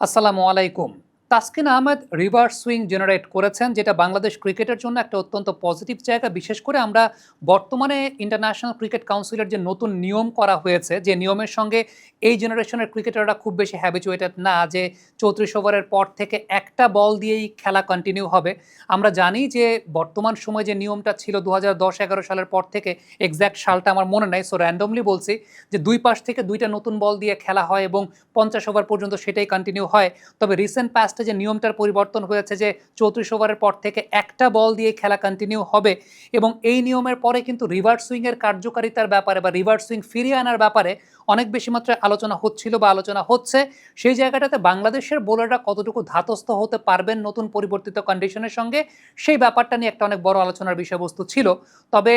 আসসালামু আলাইকুম। Taskin Ahmed reverse swing generate করেছেন, যেটা বাংলাদেশ ক্রিকেটের জন্য একটা অত্যন্ত পজিটিভ জায়গা। বিশেষ করে আমরা বর্তমানে ইন্টারন্যাশনাল ক্রিকেট কাউন্সিলের যে নতুন নিয়ম করা হয়েছে, যে নিয়মের সঙ্গে এই জেনারেশনের ক্রিকেটাররা খুব বেশি হ্যাবিচুয়েটেড না, যে ৩৪ ওভারের পর থেকে একটা বল দিয়েই খেলা কন্টিনিউ হবে। আমরা জানি যে বর্তমান সময়ে যে নিয়মটা ছিল ২০১০-১১ সালের পর থেকে, এক্সাক্ট সালটা আমার মনে নাই, সো র্যান্ডমলি বলছি, যে দুই পাশ থেকে দুইটা নতুন বল দিয়ে খেলা হয় এবং ৫০ ওভার পর্যন্ত সেটাই কন্টিনিউ হয়। তবে রিসেন্ট পাস্টে যে নিয়মটার পরিবর্তন হয়েছে, যে ৩৪ ওভারের পর থেকে একটা বল দিয়ে খেলা কন্টিনিউ হবে, এবং এই নিয়মের পরে কিন্তু রিভার্স সুইংয়ের কার্যকারিতার ব্যাপারে বা রিভার্স সুইং ফিরিয়ে আনার ব্যাপারে অনেক বেশি মাত্রায় আলোচনা হচ্ছিল বা আলোচনা হচ্ছে। সেই জায়গাটাতে বাংলাদেশের বোলাররা কতটুকু ধাতস্থ হতে পারবেন নতুন পরিবর্তিত কন্ডিশনের সঙ্গে, সেই ব্যাপারটা নিয়ে একটা অনেক বড় আলোচনার বিষয়বস্তু ছিল। তবে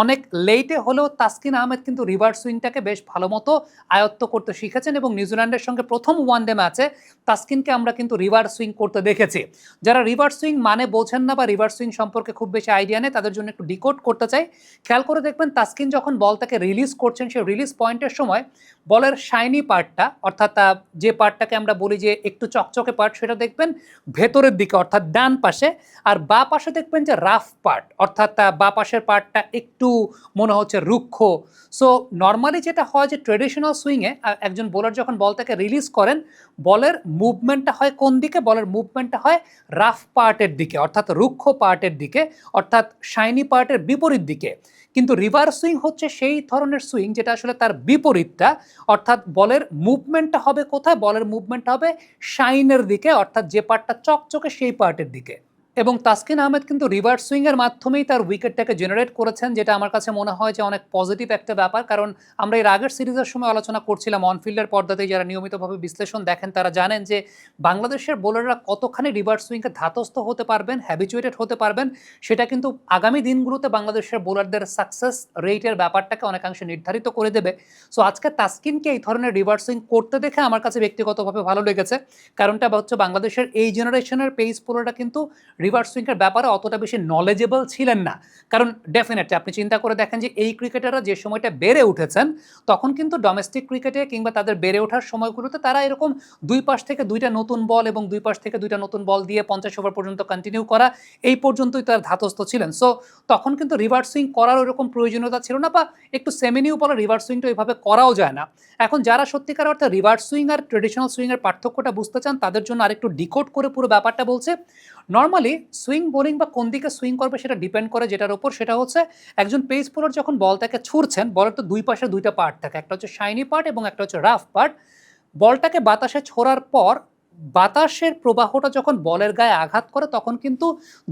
অনেক লেটে হলেও তাসকিন আহমেদ কিন্তু রিভার্স সুইংটাকে বেশ ভালো মতো আয়ত্ত করতে শিখেছেন, এবং নিউজিল্যান্ডের সঙ্গে প্রথম ওয়ানডে ম্যাচে তাসকিনকে আমরা কিন্তু রিভার্স সুইং করতে দেখেছি। যারা রিভার্স সুইং মানে বোঝেন না বা রিভার্স সুইং সম্পর্কে খুব বেশি আইডিয়া নেই, তাদের জন্য একটু ডিকোড করতে চাই। খেয়াল করে দেখবেন, তাসকিন যখন বলটাকে রিলিজ করছেন, সেই রিলিজ পয়েন্টের সময় বলের শাইনি পার্টটা, অর্থাৎ যে পার্টটাকে আমরা বলি যে একটু চকচকে পার্ট, সেটা দেখবেন ভেতরের দিকে, অর্থাৎ ডান পাশে। আর বা পাশে দেখবেন যে রাফ পার্ট, অর্থাৎ বা পাশের পার্টটা একটু মনে হচ্ছে রুক্ষ। সো নর্মালি যেটা হয় যে ট্রেডিশনাল সুইংয়ে একজন বোলার যখন বলটাকে রিলিজ করেন, বলের মুভমেন্টটা হয় কোন দিকে? বলের মুভমেন্টটা হয় রাফ পার্টের দিকে, অর্থাৎ রুক্ষ পার্টের দিকে, অর্থাৎ শাইনি পার্টের বিপরীত দিকে। কিন্তু রিভার্স সুইং হচ্ছে সেই ধরনের সুইং যেটা আসলে তার বিপরীতটা, অর্থাৎ বলের মুভমেন্টটা হবে কোথায়? বলের মুভমেন্টটা হবে শাইনের দিকে, অর্থাৎ যে পার্টটা চকচকে সেই পার্টের দিকে। এবং তাসকিন আহমেদ কিন্তু রিভার্স সুইংয়ের মাধ্যমেই তার উইকেটটাকে জেনারেট করেছেন, যেটা আমার কাছে মনে হয় যে অনেক পজিটিভ একটা ব্যাপার। কারণ আমরা এর আগের সিরিজের সময় আলোচনা করছিলাম, অনফিল্ডের পর্দাতে যারা নিয়মিতভাবে বিশ্লেষণ দেখেন তারা জানেন যে বাংলাদেশের বোলাররা কতখানি রিভার্স সুইংকে ধাতস্থ হতে পারবেন, হ্যাবিচুয়েটেড হতে পারবেন, সেটা কিন্তু আগামী দিনগুলোতে বাংলাদেশের বোলারদের সাকসেস রেটের ব্যাপারটাকে অনেকাংশে নির্ধারিত করে দেবে। সো আজকে তাসকিনকে এই ধরনের রিভার্স সুইং করতে দেখে আমার কাছে ব্যক্তিগতভাবে ভালো লেগেছে। কারণটা হচ্ছে বাংলাদেশের এই জেনারেশনের পেস বোলাররা কিন্তু রিভার্স সুইংয়ের ব্যাপারে অতটা বেশি নলেজেবল ছিলেন না। কারণ ডেফিনেটলি আপনি চিন্তা করে দেখেন যে এই ক্রিকেটাররা যে সময়টা বেড়ে উঠেছেন, তখন কিন্তু ডোমেস্টিক ক্রিকেটে কিংবা তাদের বেড়ে ওঠার সময়গুলোতে তারা এরকম দুই পাশ থেকে দুইটা নতুন বল এবং দুই পাশ থেকে দুইটা নতুন বল দিয়ে ৫০ ওভার পর্যন্ত কন্টিনিউ করা, এই পর্যন্তই তার ধাতস্থ ছিলেন। সো তখন কিন্তু রিভার্স সুইং করার ওরকম প্রয়োজনীয়তা ছিল না, বা একটু সেমিনিউ বলে রিভার্স সুইংটা ওইভাবে করাও যায় না। এখন যারা সত্যিকার অর্থে রিভার্স সুইং আর ট্রেডিশনাল সুইংয়ের পার্থক্যটা বুঝতে চান, তাদের জন্য আরেকটু ডিকোড করে পুরো ব্যাপারটা বলছে। নর্মালি সুইং বোলিং বা কোন দিকে সুইং করবে সেটা ডিপেন্ড করে যেটার উপর, সেটা হচ্ছে একজন পেস বোলার যখন বলটাকে ছুড়ছেন, বলের তো দুই পাশে দুইটা পার্ট থাকে, একটা হচ্ছে শাইনি পার্ট এবং একটা হচ্ছে রাফ পার্ট। বলটাকে বাতাসে ছোড়ার পর বাতাসের প্রবাহটা যখন বলের গায়ে আঘাত করে, তখন কিন্তু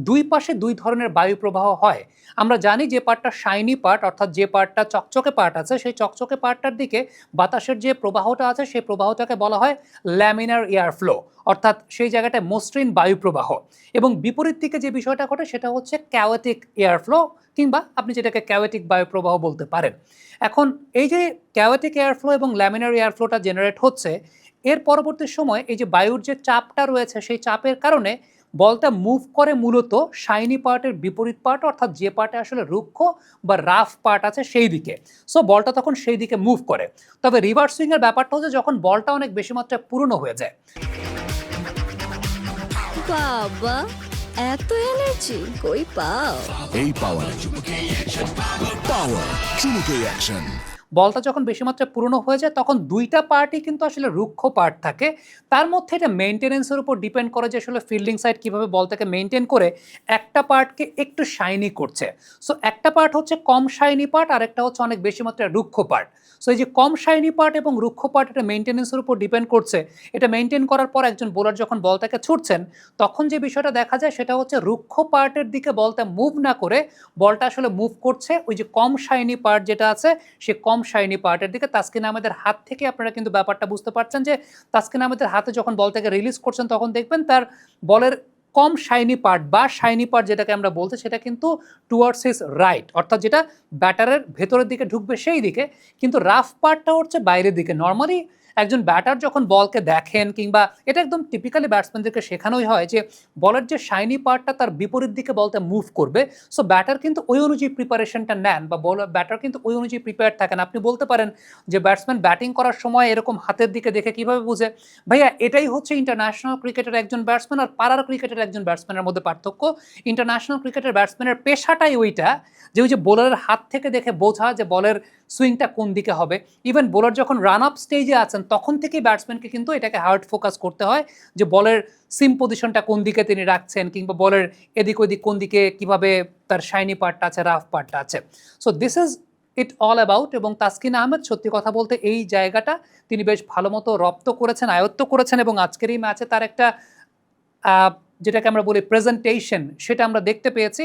দুই পাশে দুই ধরনের বায়ু প্রবাহ হয়। আমরা জানি যে পার্টটা শাইনি পার্ট, অর্থাৎ যে পার্টটা চকচকে পার্ট আছে, সেই চকচকে পার্টটার দিকে বাতাসের যে প্রবাহটা আছে, সেই প্রবাহটাকে বলা হয় ল্যামিনার এয়ার ফ্লো, অর্থাৎ সেই জায়গাটায় মসৃণ বায়ু প্রবাহ। এবং বিপরীত দিকে যে বিষয়টা ঘটে সেটা হচ্ছে ক্যাওয়েটিক এয়ার ফ্লো, কিংবা আপনি যেটাকে ক্যাওয়েটিক বায়ু প্রবাহ বলতে পারেন। এখন এই যে ক্যাওয়েটিক এয়ার ফ্লো এবং ল্যামিনার এয়ার ফ্লোটা জেনারেট হচ্ছে, এর পরবর্তী সময় এই যে বায়ুর যে চাপটা রয়েছে, সেই চাপের কারণে বলটা মুভ করে মূলত শাইনি পার্টের বিপরীত পার্ট, অর্থাৎ যে পার্টে আসলে রুক্ষ বা রাফ পার্ট আছে সেই দিকে। সো বলটা তখন সেই দিকে মুভ করে। তবে রিভার্স সুইংয়ের ব্যাপারটা হচ্ছে যখন বলটা অনেক বেশি মাত্রায় পুরনো হয়ে যায়। বাবা, এত এনার্জি কই পাও? এই পাওয়ার পাওয়ার চুমুকে অ্যাকশন। বলটা যখন বেশি মাত্রায় পুরনো হয়ে যায়, তখন দুইটা পার্টই কিন্তু আসলে রুক্ষ পার্ট থাকে। তার মধ্যে এটা মেনটেনেন্সের উপর ডিপেন্ড করে যে আসলে ফিল্ডিং সাইড কীভাবে বলটাকে মেনটেন করে একটা পার্টকে একটু শাইনি করছে। সো একটা পার্ট হচ্ছে কম শাইনি পার্ট, আর একটা হচ্ছে অনেক বেশি মাত্রায় রুক্ষ পার্ট। সো এই যে কম শাইনি পার্ট এবং রুক্ষ পার্ট, এটা মেনটেনেন্সের উপর ডিপেন্ড করছে। এটা মেনটেন করার পর একজন বোলার যখন বলটাকে ছুটছেন, তখন যে বিষয়টা দেখা যায় সেটা হচ্ছে রুক্ষ পার্টের দিকে বলটা মুভ না করে বলটা আসলে মুভ করছে ওই যে কম শাইনি পার্ট যেটা আছে, সে কম শাইনি পার্টের দিকে। তাসকিন আহমেদের হাত থেকে আপনারা কিন্তু ব্যাপারটা বুঝতে পারছেন যে তাসকিন আহমেদের হাতে যখন বলটাকে রিলিজ করছেন, তখন দেখবেন তার বলের কম শাইনি পার্ট বা শাইনি পার্ট যেটাকে আমরা বলতে, সেটা কিন্তু টুয়ার্ডস হিজ রাইট, অর্থাৎ যেটা ব্যাটারের ভেতরের দিকে ঢুকবে সেই দিকে, কিন্তু রাফ পার্টটা হচ্ছে বাইরের দিকে। নর্মালি একজন ব্যাটার যখন বলকে দেখেন, কিংবা এটা একদম টিপিক্যালি ব্যাটসম্যানদেরকে শেখানোই হয় যে বলের যে শাইনি পার্টটা তার বিপরীত দিকে বলতে মুভ করবে, সো ব্যাটার কিন্তু ওই অনুযায়ী প্রিপারেশনটা নেন, বা ব্যাটার কিন্তু ওই অনুযায়ী প্রিপেয়ার থাকেন। আপনি বলতে পারেন যে ব্যাটসম্যান ব্যাটিং করার সময় এরকম হাতের দিকে দেখে কিভাবে বুঝে? ভাইয়া, এটাই হচ্ছে ইন্টারন্যাশনাল ক্রিকেটের একজন ব্যাটসম্যান আর পাড়ার ক্রিকেটের একজন ব্যাটসম্যানের মধ্যে পার্থক্য। ইন্টারন্যাশনাল ক্রিকেটের ব্যাটসম্যানের পেশাটাই ওইটা, যে ওই যে বোলারের হাত থেকে দেখে বোঝা যে বলের সুইংটা কোন দিকে হবে। ইভেন বোলার যখন রান আপ স্টেজে আছেন তখন থেকেই ব্যাটসম্যানকে কিন্তু এটাকে হার্ড ফোকাস করতে হয়, যে বলের সিম পজিশনটা কোন দিকে তিনি রাখছেন, কিংবা বলের এদিক ওদিক কোন দিকে কিভাবে তার শাইনি পার্টটা আছে, রাফ পার্টটা আছে। So this is it all about. এবং তাসকিন আহমেদ সত্যি কথা বলতে এই জায়গাটা তিনি বেশ ভালো মতো রপ্ত করেছেন, আয়ত্ত করেছেন, এবং আজকের এই ম্যাচে তার একটা যেটাকে আমরা বলি প্রেজেন্টেশন, সেটা আমরা দেখতে পেয়েছি,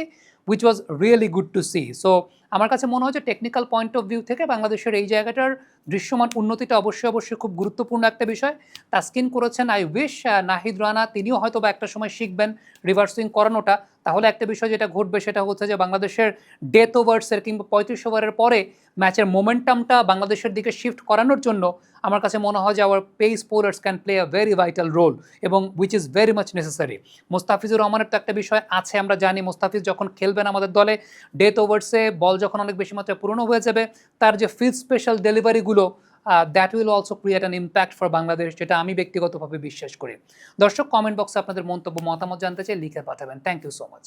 which was really good to see. So আমার কাছে মনে হয় যে টেকনিক্যাল পয়েন্ট অফ ভিউ থেকে বাংলাদেশের এই জায়গাটার দৃশ্যমান উন্নতিটা অবশ্যই খুব গুরুত্বপূর্ণ একটা বিষয়। তাসকিন করেছেন, আই উইশ নাহিদ রানা তিনিও হয়তো বা একটা সময় শিখবেন রিভার্স সুইং করানোটা। তাহলে একটা বিষয় যেটা ঘটবে সেটা হচ্ছে যে বাংলাদেশের ডেথ ওভার্সের কিংবা 35 ওভারের পরে ম্যাচের মোমেন্টামটা বাংলাদেশের দিকে শিফট করানোর জন্য আমার কাছে মনে হয় যে our pace bowlers can play a very vital role, এবং which is very much necessary. Mustafizur রহমানের তো একটা বিষয় আছে, আমরা জানি মোস্তাফিজ যখন খেলবেন আমাদের দলে, ডেথ ওভার্সে বল যখন অনেক বেশি মাত্রায় পুরনো হয়ে যাবে, তার যে ফিল্ড স্পেশাল ডেলিভারিগুলো, that will also create an impact for Bangladesh, যেটা আমি ব্যক্তিগতভাবে বিশ্বাস করি। দর্শক, কমেন্ট বক্সে আপনাদের মন্তব্য মতামত জানতে চাই, লিখে পাঠাবেন। Thank you so much.